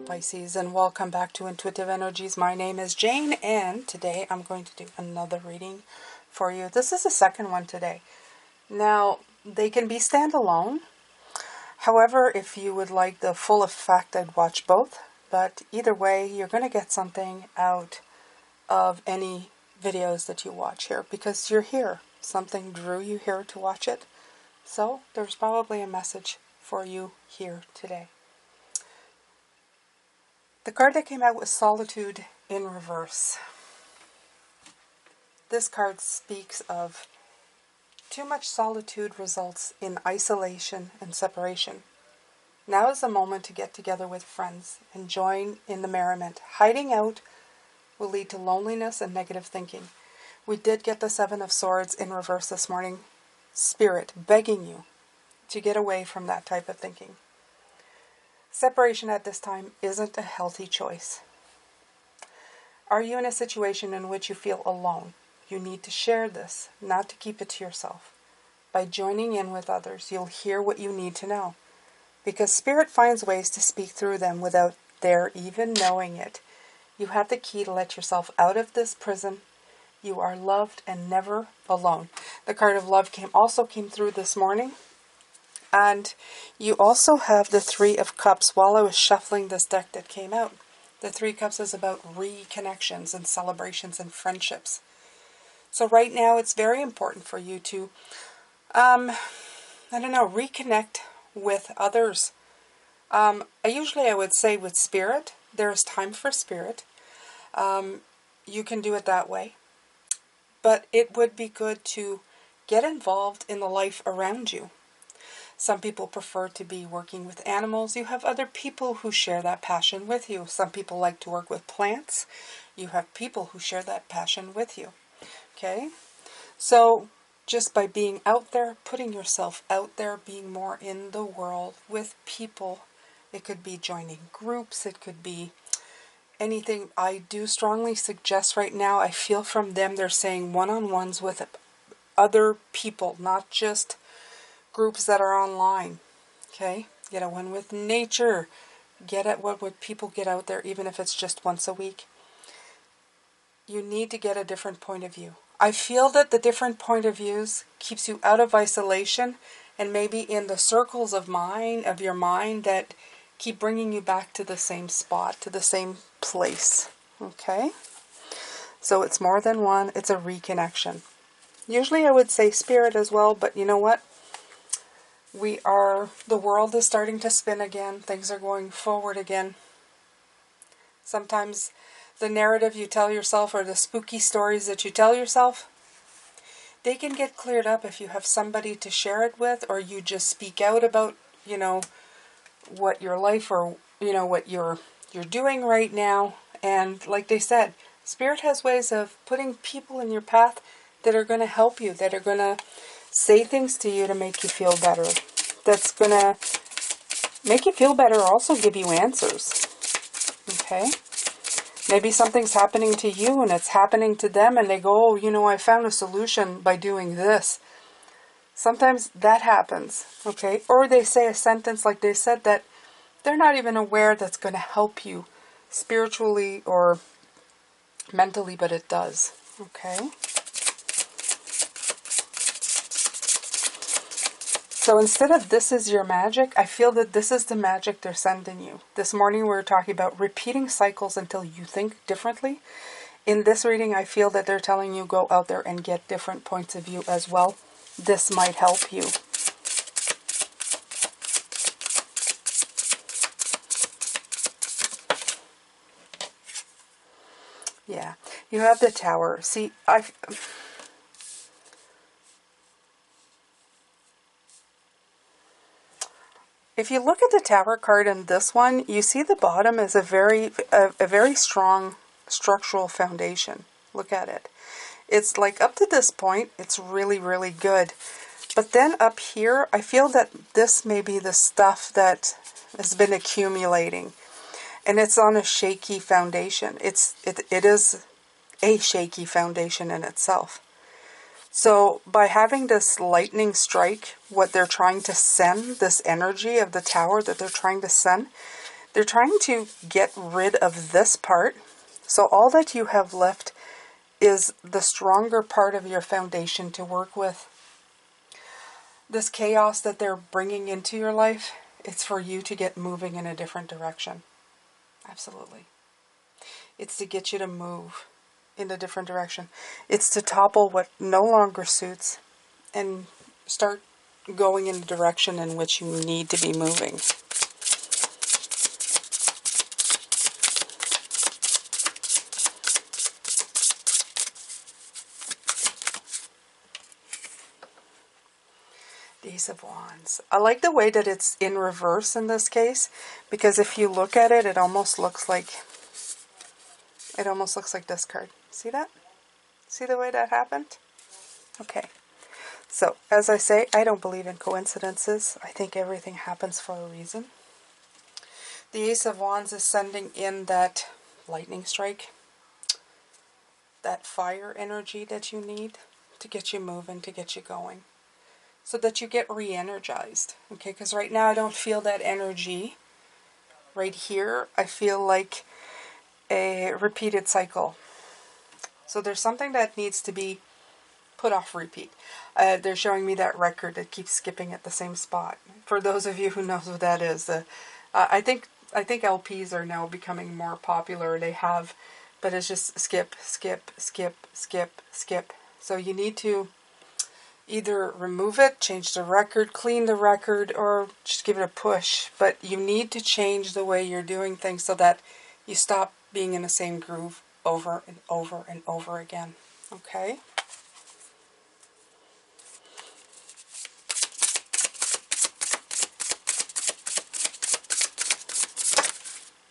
Pisces, and welcome back to Intuitive Energies. My name is Jane, and today I'm going to do another reading for you. This is the second one today. Now, they can be standalone. However, if you would like the full effect, I'd watch both. But either way, you're going to get something out of any videos that you watch here, because you're here. Something drew you here to watch it. So, there's probably a message for you here today. The card that came out was Solitude in reverse. This card speaks of too much solitude results in isolation and separation. Now is the moment to get together with friends and join in the merriment. Hiding out will lead to loneliness and negative thinking. We did get the Seven of Swords in reverse this morning. Spirit begging you to get away from that type of thinking. Separation at this time isn't a healthy choice. Are you in a situation in which you feel alone? You need to share this, not to keep it to yourself. By joining in with others, you'll hear what you need to know. Because Spirit finds ways to speak through them without their even knowing it. You have the key to let yourself out of this prison. You are loved and never alone. The card of love also came through this morning. And you also have the Three of Cups. While I was shuffling this deck that came out, the Three of Cups is about reconnections and celebrations and friendships. So right now it's very important for you to, reconnect with others. I would say with Spirit, there's time for Spirit. You can do it that way. But it would be good to get involved in the life around you. Some people prefer to be working with animals. You have other people who share that passion with you. Some people like to work with plants. You have people who share that passion with you. Okay? So, just by being out there, putting yourself out there, being more in the world with people. It could be joining groups. It could be anything. I do strongly suggest right now, I feel from them, they're saying one-on-ones with other people, not just groups that are online. Okay, get a one with nature. Get at what would people get out there, even if it's just once a week. You need to get a different point of view. I feel that the different point of views keeps you out of isolation and maybe in the circles of your mind that keep bringing you back to the same spot, to the same place. Okay, so it's more than one. It's a reconnection. Usually I would say Spirit as well, but you know what? The world is starting to spin again. Things are going forward again. Sometimes the narrative you tell yourself or the spooky stories that you tell yourself, they can get cleared up if you have somebody to share it with, or you just speak out about, what your life or, what you're doing right now. And like they said, Spirit has ways of putting people in your path that are going to help you, that are going to say things to you to make you feel better. That's going to make you feel better, also give you answers. Okay? Maybe something's happening to you and it's happening to them and they go, oh, I found a solution by doing this. Sometimes that happens. Okay? Or they say a sentence like they said that they're not even aware that's going to help you spiritually or mentally, but it does. Okay? So instead of this is your magic, I feel that this is the magic they're sending you. This morning we were talking about repeating cycles until you think differently. In this reading, I feel that they're telling you go out there and get different points of view as well. This might help you. Yeah, you have the Tower. See, if you look at the Tower card in this one, you see the bottom is a very strong structural foundation. Look at it. It's like up to this point, it's really, really good. But then up here, I feel that this may be the stuff that has been accumulating. And it's on a shaky foundation. It is a shaky foundation in itself. So by having this lightning strike, what they're trying to send, this energy of the tower that they're trying to send, they're trying to get rid of this part. So all that you have left is the stronger part of your foundation to work with. This chaos that they're bringing into your life, it's for you to get moving in a different direction. Absolutely. It's to get you to move in a different direction. It's to topple what no longer suits and start going in the direction in which you need to be moving. The Ace of Wands. I like the way that it's in reverse in this case, because if you look at it, it almost looks like this card. See that? See the way that happened? Okay. So, as I say, I don't believe in coincidences. I think everything happens for a reason. The Ace of Wands is sending in that lightning strike, that fire energy that you need to get you moving, to get you going, so that you get re-energized. Okay, because right now I don't feel that energy. Right here, I feel like a repeated cycle. So there's something that needs to be put off repeat. They're showing me that record that keeps skipping at the same spot. For those of you who knows what that is, I think LPs are now becoming more popular. They have, but it's just skip, skip, skip, skip, skip. So you need to either remove it, change the record, clean the record, or just give it a push. But you need to change the way you're doing things so that you stop being in the same groove over and over and over again. Okay?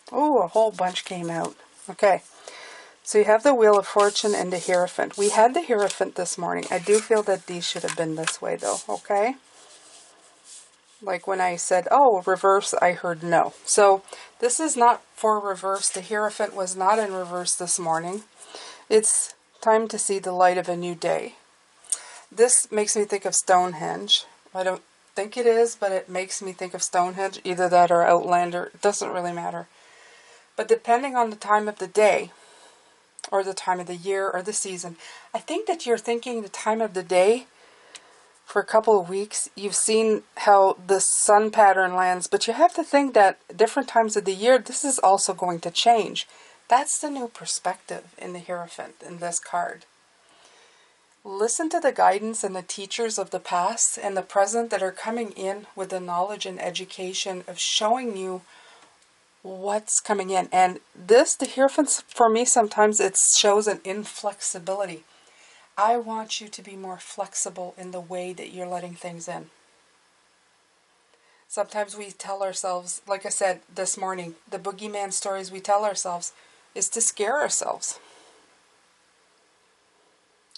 Oh, a whole bunch came out. Okay. So you have the Wheel of Fortune and the Hierophant. We had the Hierophant this morning. I do feel that these should have been this way, though. Okay? Like when I said, oh, reverse, I heard no. So this is not for reverse. The Hierophant was not in reverse this morning. It's time to see the light of a new day. This makes me think of Stonehenge. I don't think it is, but it makes me think of Stonehenge. Either that or Outlander. It doesn't really matter. But depending on the time of the day, or the time of the year, or the season, I think that you're thinking the time of the day for a couple of weeks. You've seen how the sun pattern lands, but you have to think that different times of the year, this is also going to change. That's the new perspective in the Hierophant in this card. Listen to the guidance and the teachers of the past and the present that are coming in with the knowledge and education of showing you what's coming in. And this, the Hierophant, for me, sometimes it shows an inflexibility. I want you to be more flexible in the way that you're letting things in. Sometimes we tell ourselves, like I said this morning, the boogeyman stories we tell ourselves is to scare ourselves.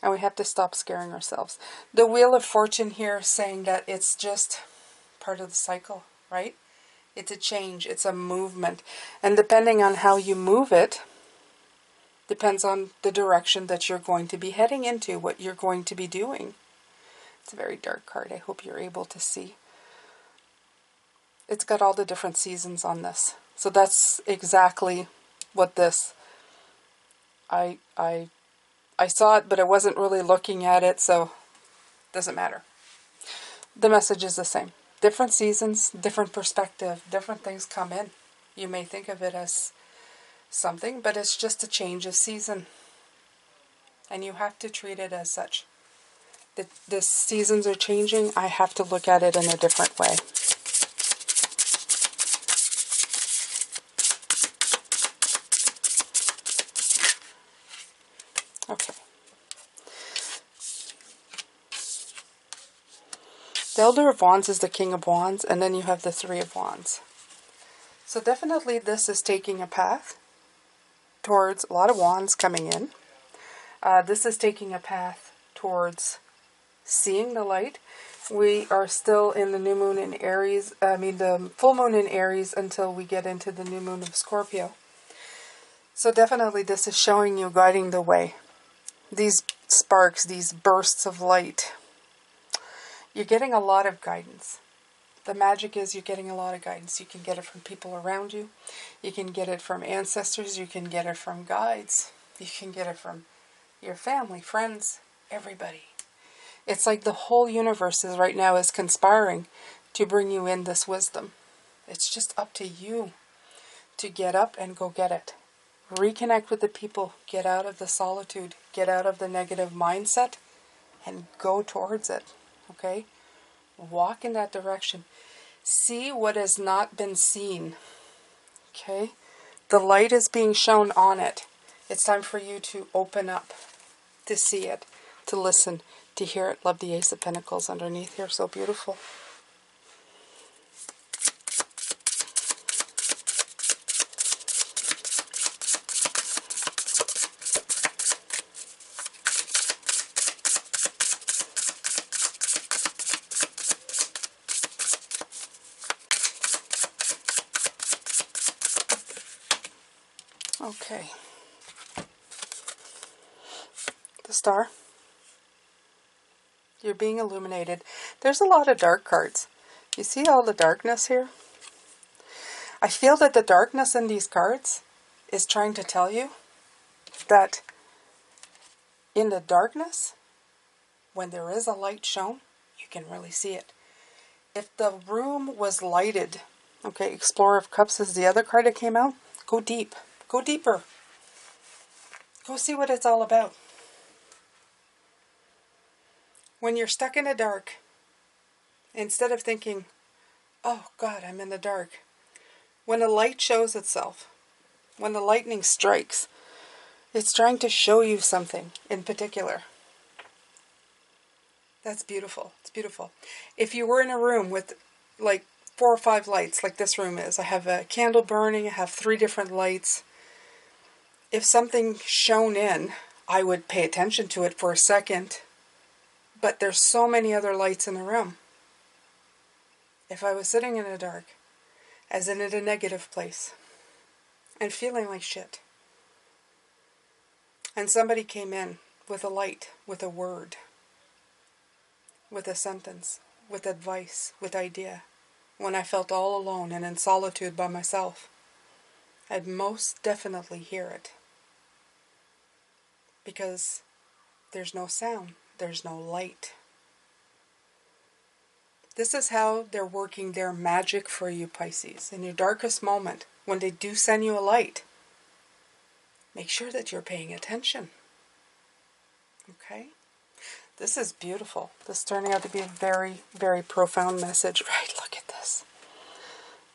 And we have to stop scaring ourselves. The Wheel of Fortune here is saying that it's just part of the cycle, right? It's a change, it's a movement. And depending on how you move it, depends on the direction that you're going to be heading into, what you're going to be doing. It's a very dark card. I hope you're able to see. It's got all the different seasons on this. So that's exactly what this... I saw it, but I wasn't really looking at it, so it doesn't matter. The message is the same. Different seasons, different perspective, different things come in. You may think of it as something, but it's just a change of season. And you have to treat it as such. The seasons are changing. I have to look at it in a different way. Okay. The Elder of Wands is the King of Wands, and then you have the Three of Wands. So definitely this is taking a path towards a lot of wands coming in. This is taking a path towards seeing the light. We are still in the new moon in Aries, the full moon in Aries until we get into the new moon of Scorpio. So definitely this is showing you, guiding the way. These sparks, these bursts of light. You're getting a lot of guidance. The magic is you're getting a lot of guidance. You can get it from people around you. You can get it from ancestors. You can get it from guides. You can get it from your family, friends, everybody. It's like the whole universe is right now is conspiring to bring you in this wisdom. It's just up to you to get up and go get it. Reconnect with the people. Get out of the solitude. Get out of the negative mindset and go towards it. Okay? Walk in that direction. See what has not been seen. Okay? The light is being shown on it. It's time for you to open up, to see it, to listen, to hear it. Love the Ace of Pentacles underneath here. So beautiful. Okay. The Star. You're being illuminated. There's a lot of dark cards. You see all the darkness here? I feel that the darkness in these cards is trying to tell you that in the darkness, when there is a light shown, you can really see it. If the room was lighted, okay, Explorer of Cups is the other card that came out. Go deep. Go deeper. Go see what it's all about. When you're stuck in the dark, instead of thinking, oh God, I'm in the dark, when the light shows itself, when the lightning strikes, it's trying to show you something in particular. That's beautiful. It's beautiful. If you were in a room with like 4 or 5 lights, like this room is, I have a candle burning, I have 3 different lights. If something shone in, I would pay attention to it for a second, but there's so many other lights in the room. If I was sitting in the dark, as in a negative place, and feeling like shit, and somebody came in with a light, with a word, with a sentence, with advice, with idea, when I felt all alone and in solitude by myself, I'd most definitely hear it. Because there's no sound, there's no light. This is how they're working their magic for you, Pisces. In your darkest moment, when they do send you a light, make sure that you're paying attention. Okay? This is beautiful. This is turning out to be a very, very profound message. Right, look at this.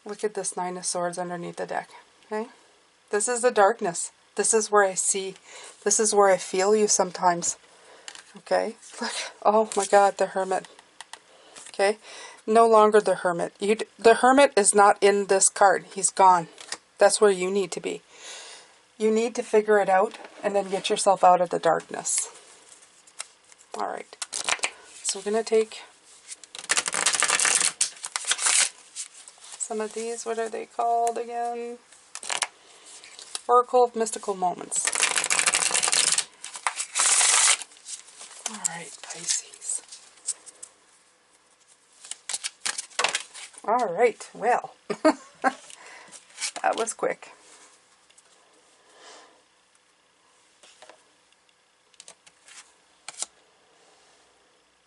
Look at this 9 of Swords underneath the deck. Okay? This is the darkness. This is where I see. This is where I feel you sometimes. Okay? Look. Oh my God, the Hermit. Okay? No longer the Hermit. The Hermit is not in this card. He's gone. That's where you need to be. You need to figure it out and then get yourself out of the darkness. Alright. So we're going to take some of these. What are they called again? Oracle of Mystical Moments. Alright, Pisces. Alright, well. That was quick.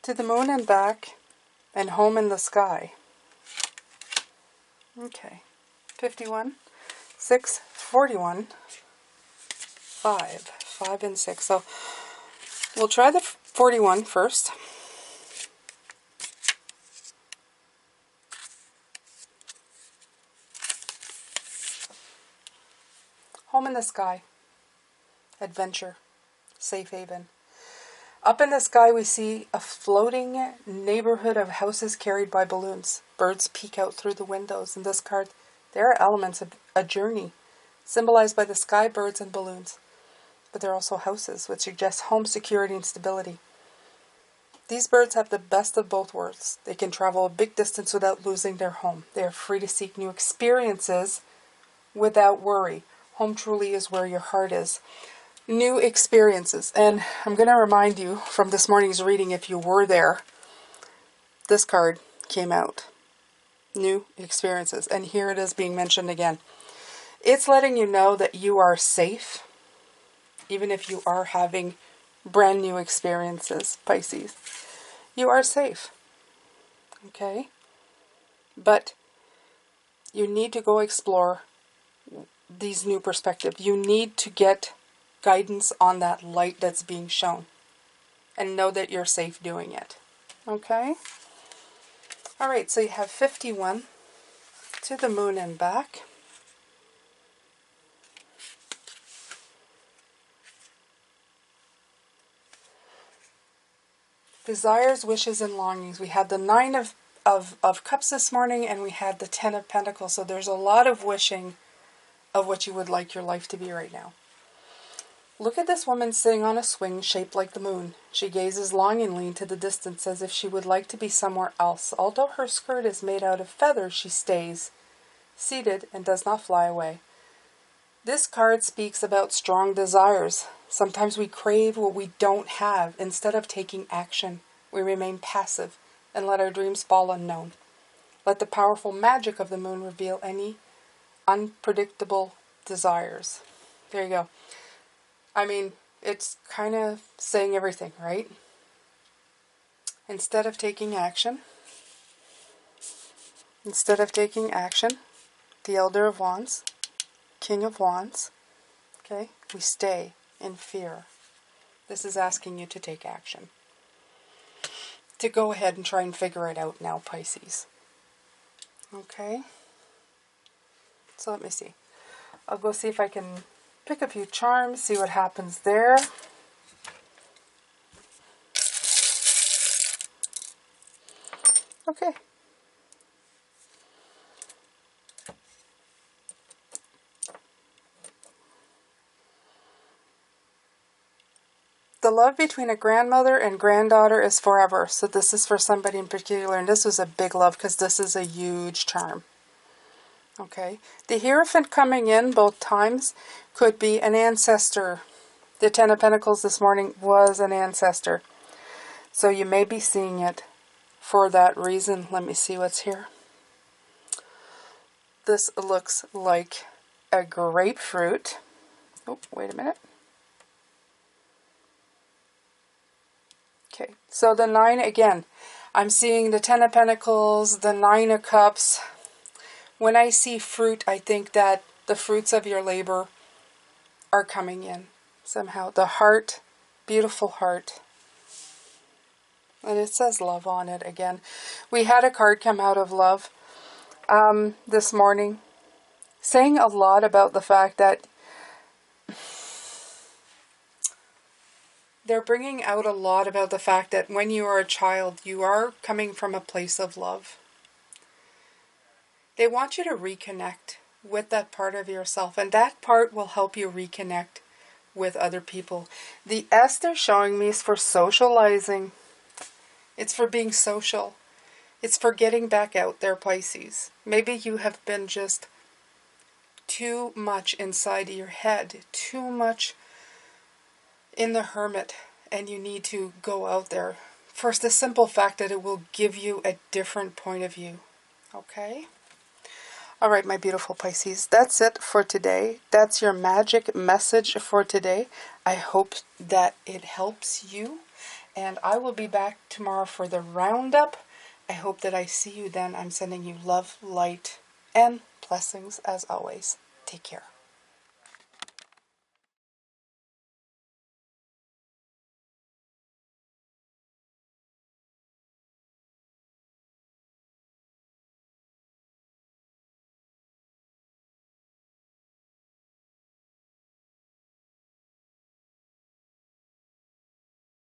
To the moon and back, and home in the sky. Okay. 51, 6, 41, 5. 5 and 6. So we'll try the 41 first. Home in the sky. Adventure. Safe haven. Up in the sky we see a floating neighborhood of houses carried by balloons. Birds peek out through the windows. In this card, there are elements of a journey, symbolized by the sky, birds, and balloons. But there are also houses, which suggest home security and stability. These birds have the best of both worlds. They can travel a big distance without losing their home. They are free to seek new experiences without worry. Home truly is where your heart is. New experiences. And I'm going to remind you from this morning's reading, if you were there, this card came out. New experiences. And here it is being mentioned again. It's letting you know that you are safe, even if you are having brand new experiences, Pisces. You are safe. Okay? But you need to go explore these new perspectives. You need to get guidance on that light that's being shown. And know that you're safe doing it. Okay? Alright, so you have 51 to the moon and back. Desires, wishes, and longings. We had the 9 of Cups this morning, and we had the 10 of Pentacles. So there's a lot of wishing of what you would like your life to be right now. Look at this woman sitting on a swing shaped like the moon. She gazes longingly into the distance as if she would like to be somewhere else. Although her skirt is made out of feathers, she stays seated and does not fly away. This card speaks about strong desires. Sometimes we crave what we don't have. Instead of taking action, we remain passive and let our dreams fall unknown. Let the powerful magic of the moon reveal any unpredictable desires. There you go. I mean, it's kind of saying everything, right? Instead of taking action, the Elder of Wands, King of Wands, okay, we stay in fear. This is asking you to take action. To go ahead and try and figure it out now, Pisces. Okay? So let me see. I'll go see if I can pick a few charms, see what happens there. Okay. The love between a grandmother and granddaughter is forever. So this is for somebody in particular. And this was a big love because this is a huge charm. Okay. The Hierophant coming in both times could be an ancestor. The 10 of Pentacles this morning was an ancestor. So you may be seeing it for that reason. Let me see what's here. This looks like a grapefruit. Oh, wait a minute. Okay, so the 9 again. I'm seeing the 10 of Pentacles, the 9 of Cups. When I see fruit, I think that the fruits of your labor are coming in somehow. The heart, beautiful heart. And it says love on it again. We had a card come out of love this morning, saying a lot about the fact that they're bringing out a lot about the fact that when you are a child, you are coming from a place of love. They want you to reconnect with that part of yourself, and that part will help you reconnect with other people. The S they're showing me is for socializing. It's for being social. It's for getting back out there, Pisces. Maybe you have been just too much inside your head, too much in the hermit, and you need to go out there for the simple fact that it will give you a different point of view. Okay? Alright, my beautiful Pisces, that's it for today. That's your magic message for today. I hope that it helps you, and I will be back tomorrow for the roundup. I hope that I see you then. I'm sending you love, light, and blessings as always. Take care.